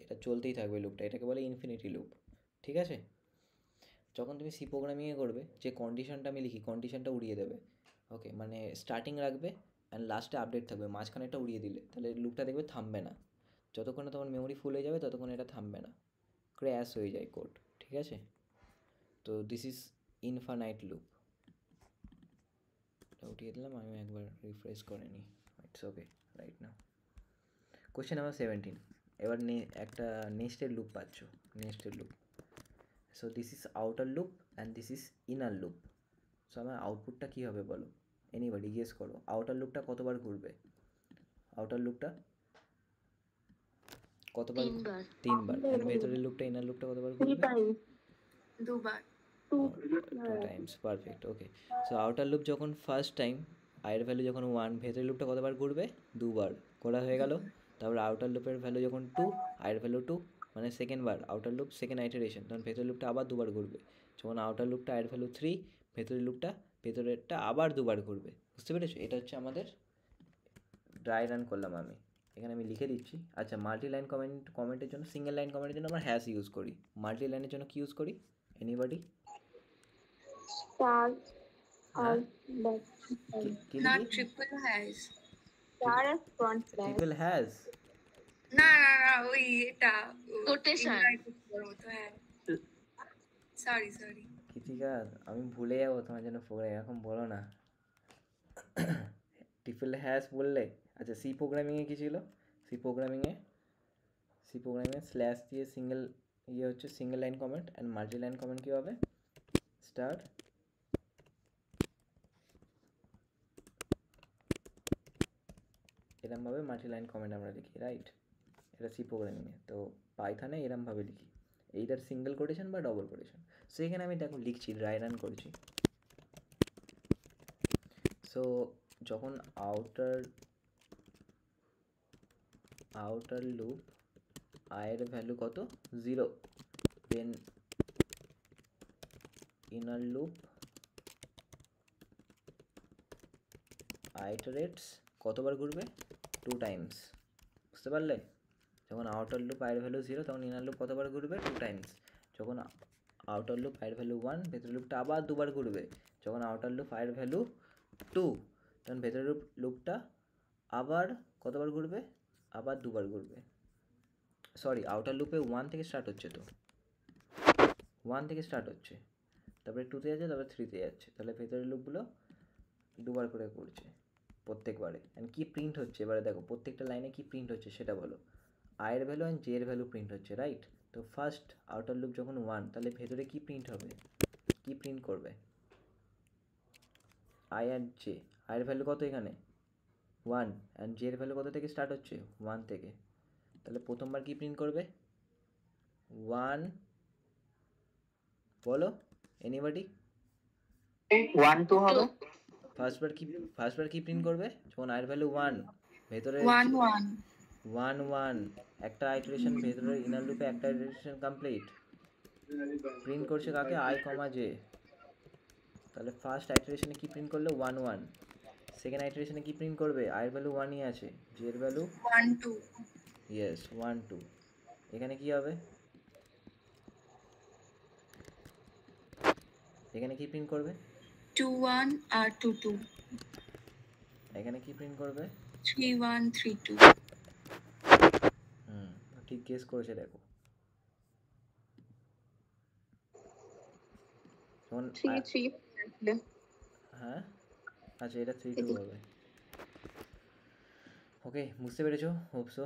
এটা চলতেই থাকবে লুপটা, এটাকে বলে ইনফিনিটি লুপ, ঠিক আছে। যখন তুমি সি প্রোগ্রামিংয়ে করবে, যে কন্ডিশনটা আমি লিখি কন্ডিশনটা উড়িয়ে দেবে, ওকে, মানে স্টার্টিং রাখবে অ্যান্ড লাস্টে আপডেট থাকবে, মাঝখানে একটা উড়িয়ে দিলে তাহলে লুপটা দেখবে থামবে না, যতক্ষণ না তোমার মেমোরি ফুল হয়ে যাবে ততক্ষণ এটা থামবে না, ক্র্যাশ হয়ে যায় কোড, ঠিক আছে। তো দিস ইজ ইনফানাইট লুপ। উঠিয়ে দিলাম, আমি একবার রিফ্রেশ করে নিই, it's okay right now. Question number 17, এবার একটা নেক্সটের লুপ পাচ্ছ, নেক্সটের loop. So this is outer loop and this is inner loop. So আমার আউটপুটটা কী হবে বলো, এনিবডি গেস করো, আউটার লুপটা কতবার ঘুরবে, আউটার লুপটা কতবার? 3 বার। 3 বার। অ্যান্ড ভেতরের লুপটা, ইনার লুপটা কতবার ঘুরবে? 3 times. 2 বার। 2 2 টাইমস, পারফেক্ট, ওকে। সো আউটার লুপ যখন ফার্স্ট টাইম, আয়ের ভ্যালু যখন 1, ভেতরের লুপটা কতবার ঘুরবে? 2 বার, করা হয়ে গেল। তারপর আউটার লুপের ভ্যালু যখন 2, আয়ের ভ্যালু 2, মানে সেকেন্ড বার, আউটার লুপ সেকেন্ড আইটারেশন, তখন ভেতরের লুপটা আবার 2 বার ঘুরবে। যখন আউটার লুপটা আয়ের ভ্যালু 3, ভেতরের লুপটা ভেতরেরটা আবার 2 বার ঘুরবে, বুঝতে পেরেছো? এটা হচ্ছে আমাদের ড্রাই রান করলাম আমি, এখানে আমি লিখে দিচ্ছি। আচ্ছা মাল্টি লাইন কমেন্টের জন্য, সিঙ্গেল লাইন কমেন্টের জন্য আমরা হ্যাশ ইউজ করি, মাল্টি লাইনের জন্য কি ইউজ করি এনিবডি? star হ্যাঁ, back কি না লিখি? Triple has. star as front slash. Triple has, না না না ওই এটা Quotation. হ্যাঁ সরি সরি। কৃতিকার আমি ভুলে যাবো তোমার জন্য প্রোগ্রাম, এরকম বলো না। ট্রিপল হ্যাশ বললে, আচ্ছা সি প্রোগ্রামিংয়ে কী ছিল? সি প্রোগ্রামিংয়ে স্ল্যাশ দিয়ে সিঙ্গেল ইয়ে হচ্ছে single line comment, and multi line comment কী হবে? স্টার এরমভাবে মাল্টি লাইন কমেন্ট আমরা লিখি, রাইট? এটা সি প্রোগ্রামিংয়ে। তো পাইথনে এরমভাবে লিখি, এইটার সিঙ্গেল কোটেশন বা ডবল কোটেশন। সো এখানে আমি দেখো লিখছি, ড্রাই রান করছি। সো যখন আউটার লুপ আয়ের ভ্যালু কত? 0, দেন ইনার লুপ আইটারেটস কতবার ঘুরবে? 2 টাইমস, বুঝতে পারলে? যখন আউটার লুপ আয়ের ভ্যালু 0, তখন ইনার লুপ কতবার ঘুরবে? 2 টাইমস। যখন আউটার লুপ আয়ের ভ্যালু 1, ভেতরের লুপটা আবার 2 বার ঘুরবে। যখন আউটার লুপ আয়ের ভ্যালু 2, তখন ভেতরের লুপটা আবার কতবার ঘুরবে? আবার 2 বার ঘুরবে। সরি, আউটার লুপে 1 থেকে স্টার্ট হচ্ছে, তো 1 থেকে স্টার্ট হচ্ছে, তারপরে 2তে যাচ্ছে, তারপরে 3তে যাচ্ছে, তাহলে ভেতরের লুপগুলো 2 বার করে করছে প্রত্যেকবারে। অ্যান্ড কী প্রিন্ট হচ্ছে এবারে দেখো, প্রত্যেকটা লাইনে কী প্রিন্ট হচ্ছে সেটা বলো। আয়ের ভ্যালু অ্যান্ড জে এর ভ্যালু প্রিন্ট হচ্ছে, রাইট? তো ফার্স্ট আউটার লুপ যখন 1, তাহলে ভেতরে কী প্রিন্ট হবে, কী প্রিন্ট করবে? আই অ্যান্ড জে, আয়ের ভ্যালু কত এখানে? 1, অ্যান্ড জে এর ভ্যালু কত থেকে স্টার্ট হচ্ছে? 1 থেকে। তাহলে প্রথমবার কী প্রিন্ট করবে? 1, বলো এনিবডি? 1 2 হবে। ফার্স্টবার কি প্রিন্ট করবে? যখন আয়ের ভ্যালু 1, ভেতরে 1 1 1 1, একটা আইটারেশন, ভেতরের ইনার লুপে একটা আইটারেশন কমপ্লিট, প্রিন্ট করছে কাকে? I comma J. তাহলে ফার্স্ট আইটারেশনে কি প্রিন্ট করলো? 1 1। সেকেন্ড আইটারেশনে কি প্রিন্ট করবে? আয়ের ভ্যালু 1ই আছে, জে এর ভ্যালু 1 2 ইয়েস 1 2। এখানে কি হবে? এখানে কি প্রিন্ট করবে? 2 1 আর 2 2 এখানে কি প্রিন্ট করবে? 3 1 3 2। ঠিক গেস করেছে দেখো। যখন 3 3 আসলে হ্যাঁ আচ্ছা, এটা 3 2 হবে। ওকে, বুঝতে পেরেছো? Hope so.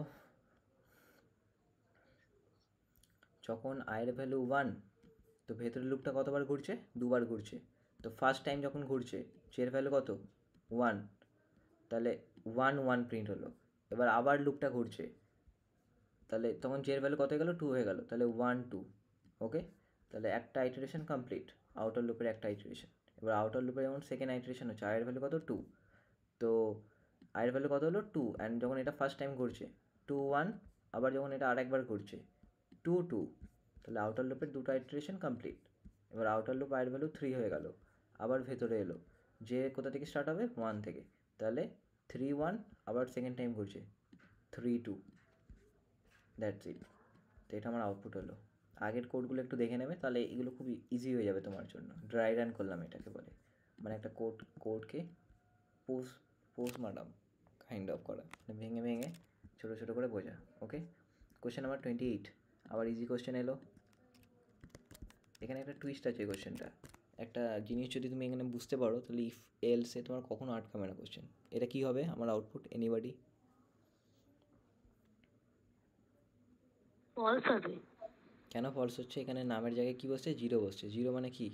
যখন আয়ের ভ্যালু 1, তো ভেতরের লুপটা কতবার ঘুরছে? 2 বার ঘুরছে। তো ফার্স্ট টাইম যখন ঘুরছে, জের ভ্যালু কত? 1, তাহলে 1 1 প্রিন্ট হলো। এবার আবার লুপটা ঘুরছে, তাহলে তখন জের ভ্যালু কত হয়ে গেল? 2 হয়ে গেল, তাহলে 1 2। ওকে, তাহলে একটা আইটারেশন কমপ্লিট, আউটার লুপের একটা আইটারেশন। এবার আউটার লুপে যেমন সেকেন্ড আইটারেশন হচ্ছে, আয়ের ভ্যালু কত? 2। তো আয়ের ভ্যালু কত হলো? 2, অ্যান্ড যখন এটা ফার্স্ট টাইম ঘুরছে 2 1, আবার যখন এটা আরেকবার ঘুরছে 2 2, তাহলে আউটার লুপের দুটো আইটারেশন কমপ্লিট। এবার আউটার লুপ আয়ের ভ্যালু 3 হয়ে গেল, আবার ভেতরে এলো, যে কোথা থেকে স্টার্ট হবে 1 থেকে, তাহলে 3 1 আবার সেকেন্ড টাইম ঘুরছে 3 2, দ্যাটস ইট। তো এটা আমার আউটপুট হলো। আগের কোডগুলো একটু দেখে নেবে, তাহলে এগুলো খুব ইজি হয়ে যাবে তোমার জন্য। ড্রাই রান করলাম এটাকে বলে, মানে একটা কোডকে পোস্টমার্টম কাইন্ড অফ করা, মানে ভেঙে ভেঙে ছোটো ছোটো করে বোঝা। ওকে, কোশ্চেন নাম্বার 28, আবার ইজি কোশ্চেন এলো। এখানে একটা টুইস্ট আছে কোশ্চেনটা, একটা জিনিস যদি তুমি এখানে বুঝতে পারো তাহলে ইফ এলসে তোমার কখনো আটকাবে না কোশ্চেন। এটা কি হবে আমার আউটপুট, এনিবডি? ফলস হবে। কেন ফলস হচ্ছে? এখানে নামের জায়গায় কি বসছে? 0 বসছে। 0 মানে কি?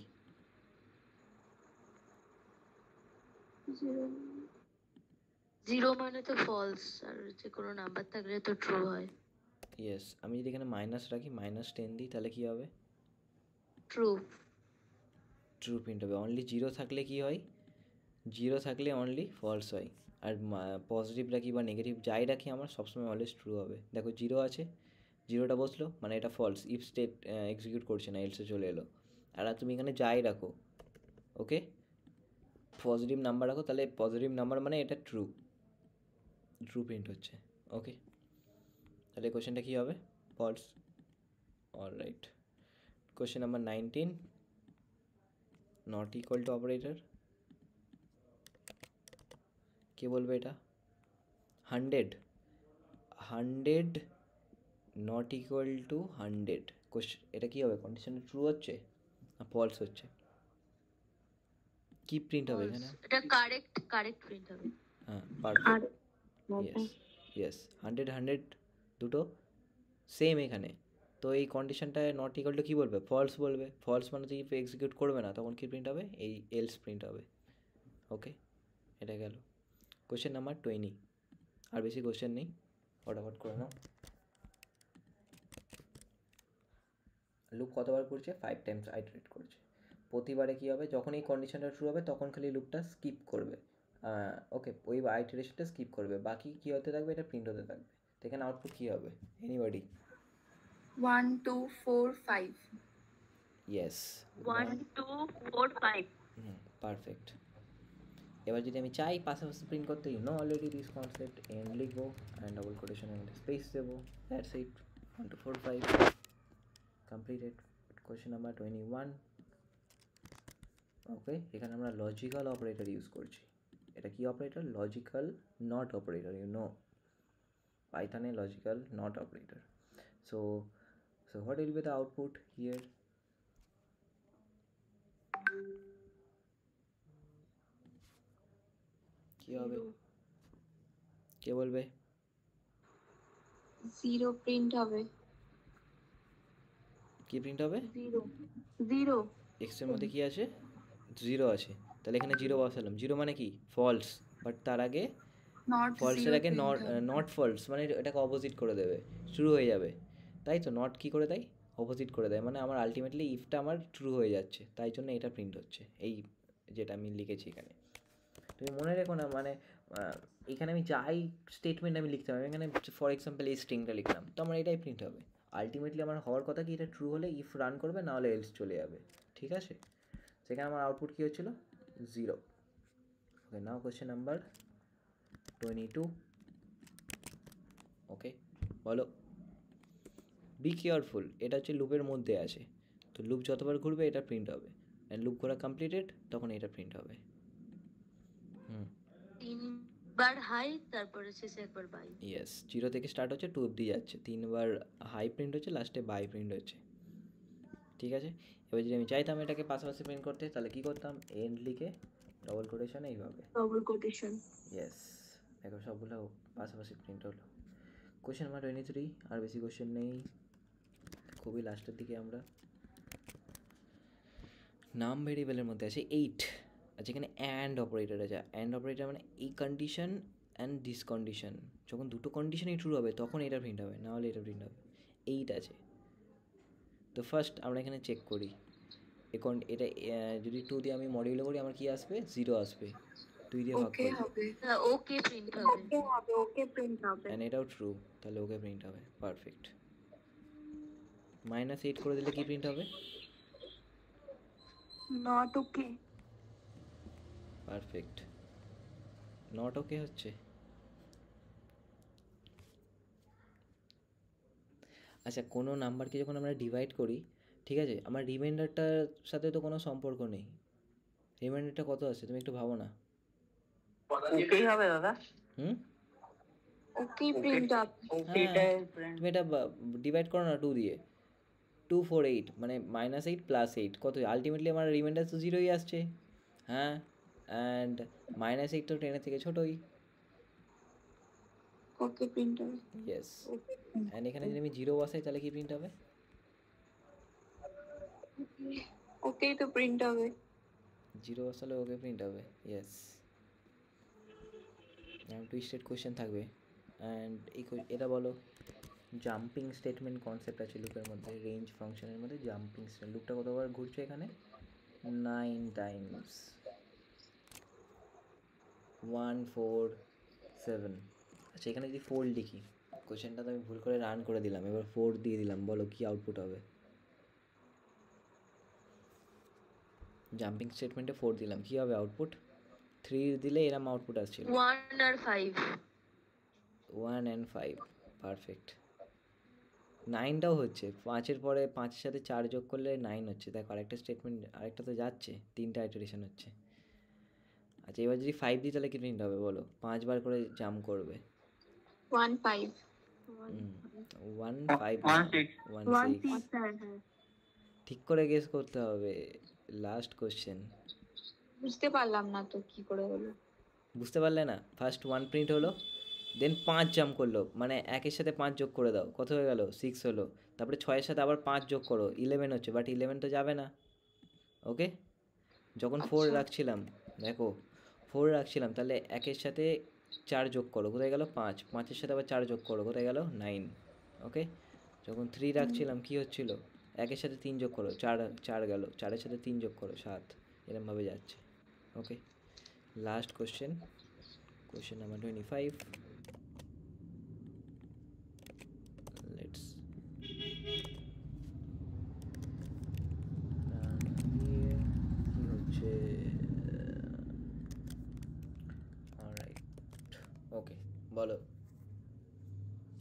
জিরো মানে তো ফলস, আর যে কোনো নাম্বার থাকলে তো ট্রু হয়। ইয়েস, আমি যদি এখানে মাইনাস রাখি, -10 দিই, তাহলে কি হবে? ট্রু। ট্রু প্রিন্ট হবে। অনলি 0 থাকলে কি হয়? 0 থাকলে অনলি ফলস হয়। আর পজিটিভ রাখি বা নেগেটিভ যাই রাখি আমার সবসময় অলওয়েজ ট্রু হবে। দেখো 0 আছে, 0টা বসলো মানে এটা ফলস, ইফ স্টেট এক্সিকিউট করছে না, এলসে চলে এলো। আর তুমি এখানে যাই রাখো, ওকে, পজিটিভ নাম্বার রাখো, তাহলে পজিটিভ নাম্বার মানে এটা ট্রু প্রিন্ট হচ্ছে। ওকে, তাহলে কোশ্চেনটা কী হবে? False. Alright, question number 19, not equal to operator. কে বলবে এটা? 100 নট ইকুয়াল টু 100, কোশ্চেন এটা কী হবে? কন্ডিশনটা ট্রু হচ্ছে না ফলস হচ্ছে? কি প্রিন্ট হবে এখানে? এটা কারেক্ট প্রিন্ট হবে। হ্যাঁ, পারফেক্ট। ইয়েস ইয়েস, 100 দুটো সেম এখানে। তো এই কন্ডিশনটায় নট ইকুয়াল টু কী বলবে? ফলস বলবে। ফলস মানে তো ইফ এক্সিকিউট করবে না, তখন কী প্রিন্ট হবে? এই এলস প্রিন্ট হবে। ওকে, এটা গেল। কোশ্চেন নাম্বার 20, আর বেশি কোশ্চেন নেই, ফটাফট করে নাও। লুপ কতবার করছে? 5 টাইমস আইটারেট করছে। প্রতিবারে কী হবে? যখন এই কন্ডিশনটা ট্রু হবে তখন খালি লুপটা স্কিপ করবে, ওকে, ওই আইটারেশনটা স্কিপ করবে, বাকি কী হতে থাকবে? এটা প্রিন্ট হতে থাকবে। তো এখানে আউটপুট কী হবে? এনিবডি? 1 2 4 5। ইয়েস, 1 2 4 5। পারফেক্ট। এবার যদি আমি চাই পাশাপাশি প্রিন্ট করতে, you know already this concept, end লিখবো and double quotation end space দেবো, that's it. 1 2 4 5 completed. Question number 21, okay, এখানে আমরা লজিক্যাল অপারেটর ইউজ করছি। এটা কি অপারেটর? Logical not operator, you know, পাইথনে logical not operator. So what will be the output here? কি হবে? কে বলবে? 0 প্রিন্ট হবে। কি প্রিন্ট হবে? 0 এক্স এর মধ্যে কি আছে? 0 আছে, তাহলে এখানে 0 বসালাম। 0 মানে কি? ফলস, বাট তার আগে নট ফলসের আগে নট ফলস, মানে এটাকে অপোজিট করে দেবে, ট্রু হয়ে যাবে, তাই তো? নট কি করে দেয়? অপোজিট করে দেয়, মানে আমার আলটিমেটলি ইফটা আমার ট্রু হয়ে যাচ্ছে, তাই জন্য এটা প্রিন্ট হচ্ছে, এই যেটা আমি লিখেছি এখানে। তুমি মনে রেখো না, মানে এখানে আমি যাই স্টেটমেন্ট আমি লিখতে হবে, এখানে ফর এক্সাম্পল এই স্ট্রিংটা লিখলাম, তো আমার এটাই প্রিন্ট হবে। আলটিমেটলি আমার হওয়ার কথা কি, এটা ট্রু হলে ইফ রান করবে, না হলে এলস চলে যাবে, ঠিক আছে? সেখানে আমার আউটপুট কী হচ্ছিল? 0। ওকে, নাও কোয়েশ্চেন নাম্বার 22, ওকে, বলো। বি কেয়ারফুল, এটা হচ্ছে লুপের মধ্যে আছে, তো লুপ যতবার ঘুরবে এটা প্রিন্ট হবে, অ্যান্ড লুপ ঘোরা কমপ্লিটেড, তখন এটা প্রিন্ট হবে। 3বার হাই, তারপরে শেষে একবার বাই। ইয়েস, 0 থেকে স্টার্ট হচ্ছে, 2 অব্দি যাচ্ছে, 3বার হাই প্রিন্ট হচ্ছে, লাস্টে বাই প্রিন্ট হচ্ছে, ঠিক আছে? এবার যদি আমি চাইতাম এটাকে পাশাপাশি প্রিন্ট করতে, তাহলে কী করতাম? এন্ড লিখে ডবল কোটেশন, এইভাবে। Double quotation. ইয়েস, দেখো সবগুলো পাশাপাশি প্রিন্ট হলো। কোয়েশ্চেন নাম্বার 23, আর বেশি কোয়েশ্চেন নেই, খুবই লাস্টের দিকে আমরা। নাম ভেরিয়েবলের মধ্যে আছে 8, আচ্ছা এখানে অ্যান্ড অপারেটর আছে। অ্যান্ড অপারেটর মানে এই কন্ডিশন অ্যান্ড দিস কন্ডিশন, যখন দুটো কন্ডিশনই ট্রু হবে তখন এটা প্রিন্ট হবে, না হলে এটা প্রিন্ট হবে। 8 আছে, তো ফার্স্ট আমরা এখানে চেক করি, এখন এটা যদি 2 দিয়ে আমি মডিউল করি, আমার কি আসবে? 0 আসবে। 2 দিয়ে ভাগ ওকে করি, হবে। ওকে প্রিন্ট হবে। ওকে প্রিন্ট হবে। অ্যান্ড এটাও ট্রু, তাহলে ওকে প্রিন্ট হবে। পারফেক্ট। -8 করে দিলে কি প্রিন্ট হবে? Not okay. Perfect. Not okay হচ্ছে। আচ্ছা, কোনো নাম্বারকে যখন আমরা ডিভাইড করি, ঠিক আছে, আমার রিমাইন্ডারটার সাথে তো কোনো সম্পর্ক নেই। রিমাইন্ডারটা কত আছে তুমি একটু ভাবো না। ওকেই হবে দাদা। হুম ওকে প্রিন্ট আপ। ওকেটাই তুমি এটা ডিভাইড করো না 2 দিয়ে। 2 4 8 মানে -8 + 8 কত? আলটিমেটলি আমার রিমাইন্ডার তো 0ই আসছে। হ্যাঁ, অ্যান্ড -8 তো 10 এর থেকে ছোটই। ওকে প্রিন্ট আপ। ইয়েস। অ্যান্ড এখানে যদি আমি 0 বসাই তাহলে কি প্রিন্ট হবে? ওকেই তো প্রিন্ট হবে। 0 বসালে ওকে প্রিন্ট হবে। ইয়েস। টুইস্টেড কোয়েশ্চেন থাকবে। অ্যান্ড এটা বলো, জাম্পিং স্টেটমেন্ট কনসেপ্ট আছে লুপের মধ্যে, রেঞ্জ ফাংশনের মধ্যে জাম্পিং লুপটা কতবার ঘুরছে এখানে? 9 টাইমস। 1 4 7। আচ্ছা, এখানে যদি 4 লিখি, কোয়েশ্চেনটা তো আমি ভুল করে রান করে দিলাম, এবার 4 দিয়ে দিলাম, বলো কি আউটপুট হবে? জাম্পিং স্টেটমেন্টে 4 দিলাম, কি হবে আউটপুট? 3 দিলে এরম আউটপুট আসছিল। 1 আর 5। 1 and 5। পারফেক্ট। 9টাও হচ্ছে, 5-এর পরে 5-এর সাথে 4 যোগ করলে 9 হচ্ছে। দেখো আরেকটা স্টেটমেন্ট, আরেকটা তো যাচ্ছে, 3টা আইটারেশন হচ্ছে। আচ্ছা, এবার যদি 5 দিই তাহলে কি প্রিন্ট হবে বলো? 5 বার করে জাম্প করবে। 1 5 1 5 1 6 1 1 6। 6 স্যার। হ্যাঁ, ঠিক করে গেস করতে হবে। Last question. বুঝতে পারলাম না তো কি করে হলো। বুঝতে পারলে না? ফার্স্ট 1 প্রিন্ট হলো, দেন 5 জাম্প করলো, মানে 1-এর সাথে 5 যোগ করে দাও, কত হয়ে গেল? 6 হলো। তারপরে 6-এর সাথে আবার 5 যোগ করো, 11 হচ্ছে, বাট 11 তো যাবে না। ওকে, যখন 4 আচ্ছা। রাখছিলাম, দেখো 4 রাখছিলাম, তাহলে 1-এর সাথে 4 যোগ করো, কোথায় গেল? 5। 5-এর সাথে আবার 4 যোগ করো, কোথায় গেল? 9। ওকে, যখন 3 রাখছিলাম কি হচ্ছিল? 1-এর সাথে 3 যোগ করো, 4 4 গেল, 4-এর সাথে 3 যোগ করো, 7। এরমভাবে যাচ্ছে। Okay, last question, question number 25। Let's কি হচ্ছে? অলরাইট, ওকে, বলো।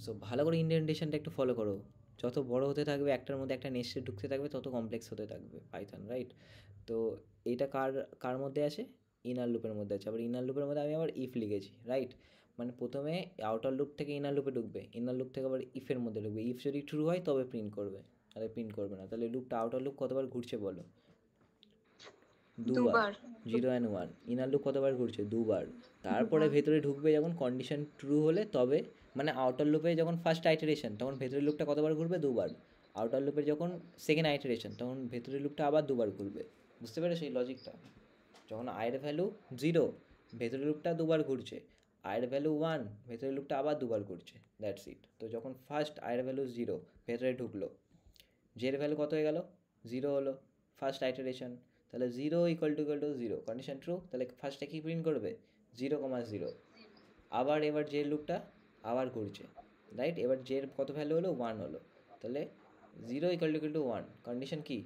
সো ভালো করে ইন্ডেন্টেশনটা একটু ফলো করো। যত বড় হতে থাকবে, একটার মধ্যে একটা নেস্টে ঢুকতে থাকবে, তত কমপ্লেক্স হতে থাকবে পাইথন, রাইট? তো এইটা কার কার মধ্যে আছে? ইনার লুপের মধ্যে আছে। আবার ইনার লুপের মধ্যে আমি আবার ইফ লিখেছি, রাইট? মানে প্রথমে আউটার লুপ থেকে ইনার লুপে ঢুকবে, ইনার লুপ থেকে আবার ইফের মধ্যে ঢুকবে। ইফ যদি ট্রু হয় তবে প্রিন্ট করবে, তাহলে প্রিন্ট করবে না। তাহলে লুপটা, আউটার লুপ কতবার ঘুরছে বলো? দুবার। 0 and 1। ইনার লুপ কতবার ঘুরছে? দুবার। তারপরে ভেতরে ঢুকবে যখন কন্ডিশন ট্রু হলে, তবে মানে আউটার লুপে যখন ফার্স্ট আইটারেশন, তখন ভেতরের লুপটা কতবার ঘুরবে? দুবার। আউটার লুপের যখন সেকেন্ড আইটারেশন, তখন ভেতরের লুপটা আবার দুবার ঘুরবে। বুঝতে পেরেছো সেই লজিকটা? যখন আয়ের ভ্যালু 0, ভেতরের লুপটা দুবার ঘুরছে। আয়ের ভ্যালু 1, ভেতরের লুপটা আবার দুবার ঘুরছে। That's it. তো যখন ফার্স্ট আয়ের ভ্যালু 0, ভেতরে ঢুকলো, জের ভ্যালু কত হয়ে গেল? 0 হলো, ফার্স্ট আইটারেশন। তাহলে 0 = 0, কন্ডিশন ট্রু, তাহলে ফার্স্টে কি প্রিন্ট করবে? 0, 0। আবার এবার জের লুপটা আবার ঘুরছে, রাইট? এবার জের কত ভ্যালু হলো? 1 হলো। তাহলে 0 = 1, কন্ডিশন কি?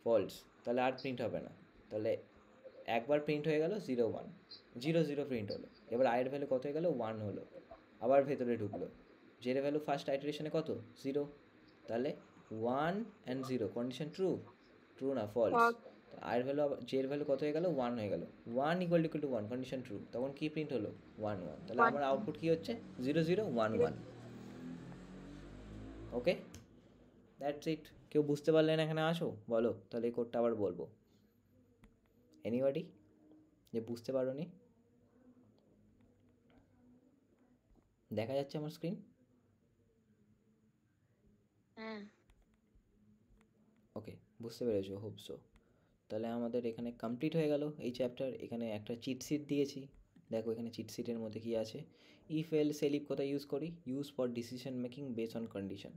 ফলস। তাহলে আর প্রিন্ট হবে না। তাহলে একবার প্রিন্ট হয়ে গেল 0 1, 0 0 প্রিন্ট হলো। এবার আয়ের ভ্যালু কত হয়ে গেল? 1 হলো। আবার ভেতরে ঢুকলো, জের ভ্যালু ফার্স্ট আইটারেশনে কত? 0। তাহলে 1 and 0, কন্ডিশন ট্রু, ট্রু না ফলস। আয়ের ভ্যালু, জের ভ্যালু কত হয়ে গেল? 1 হয়ে গেল। 1 = 1, কন্ডিশন ট্রু, তখন কি প্রিন্ট হলো? 1 1। তাহলে আমার আউটপুট কি হচ্ছে? 0 0 1 1। ওকে, দ্যাটস ইট। কেউ বুঝতে পারলে না এখানে আসো, বলো, তাহলে এই কোডটা আবার বলবো। এনিবডি যে বুঝতে পারোনি? দেখা যাচ্ছে আমার স্ক্রিন? হ্যাঁ। ওকে, বুঝতে পেরেছো, হোপ সো। তাহলে আমাদের এখানে কমপ্লিট হয়ে গেল এই চ্যাপ্টার। এখানে একটা চিটশিট দিয়েছি, দেখো এখানে চিটশিটের মধ্যে কি আছে। ইফ এলস এলিফ কোথায় ইউজ করি? Use for decision making base on condition.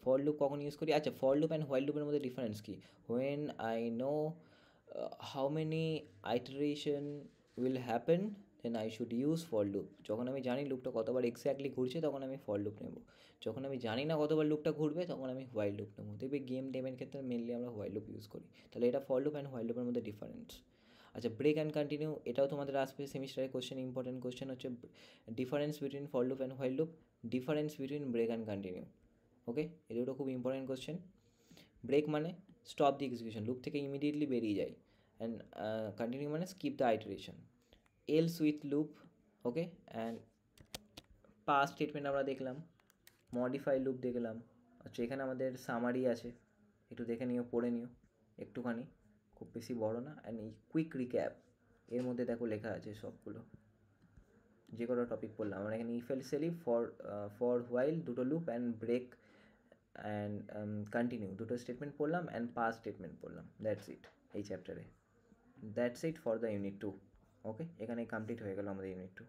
For loop কখন ইউজ করি? আচ্ছা, ফর লুপ অ্যান্ড হোয়াইল লুপের মধ্যে ডিফারেন্স কি? When I know how many iteration will happen then I should use for loop. যখন আমি জানি লুপটা কতবার এক্স্যাক্টলি ঘুরছে তখন আমি ফর লুপ নেব। যখন আমি জানি না কতবার লুপটা ঘুরবে তখন আমি হোয়াইল লুপ নেব। দেখবে গেম টেমের ক্ষেত্রে মেনলি আমরা হোয়াইল লুপ ইউজ করি। তাহলে এটা ফর লুপ অ্যান্ড হোয়াইল লুপের মধ্যে ডিফারেন্স। আচ্ছা, ব্রেক অ্যান্ড কন্টিনিউ, এটাও তোমাদের আসবে সেমিস্টারের কোশ্চেন। ইম্পর্টেন্ট কোশ্চেন হচ্ছে difference between for loop and while loop, difference between break and continue. Okay, এই দুটো খুব ইম্পর্টেন্ট কোশ্চেন। ব্রেক মানে স্টপ দি এক্সিকিউশন, লুপ থেকে ইমিডিয়েটলি বেরিয়ে যায়, অ্যান্ড কন্টিনিউ মানে skip the iteration. Else with loop, okay, and pass statement আমরা দেখলাম, মডিফাই লুপ দেখলাম। আচ্ছা, এখানে আমাদের সামারি আছে, একটু দেখে নিও, পড়ে নিও একটুখানি, খুব বেশি বড় না। অ্যান্ড এই কুইক রিক্যাপ, এর মধ্যে দেখো লেখা আছে সবগুলো যে কোনো টপিক পড়লাম আমরা এখানে। If else elif, for while দুটো loop, and break and continue দুটো স্টেটমেন্ট পড়লাম, অ্যান্ড পাস স্টেটমেন্ট পড়লাম। দ্যাটস ইট এই চ্যাপ্টারে। That's it for the unit 2। ওকে, এখানে কমপ্লিট হয়ে গেল আমাদের ইউনিট 2।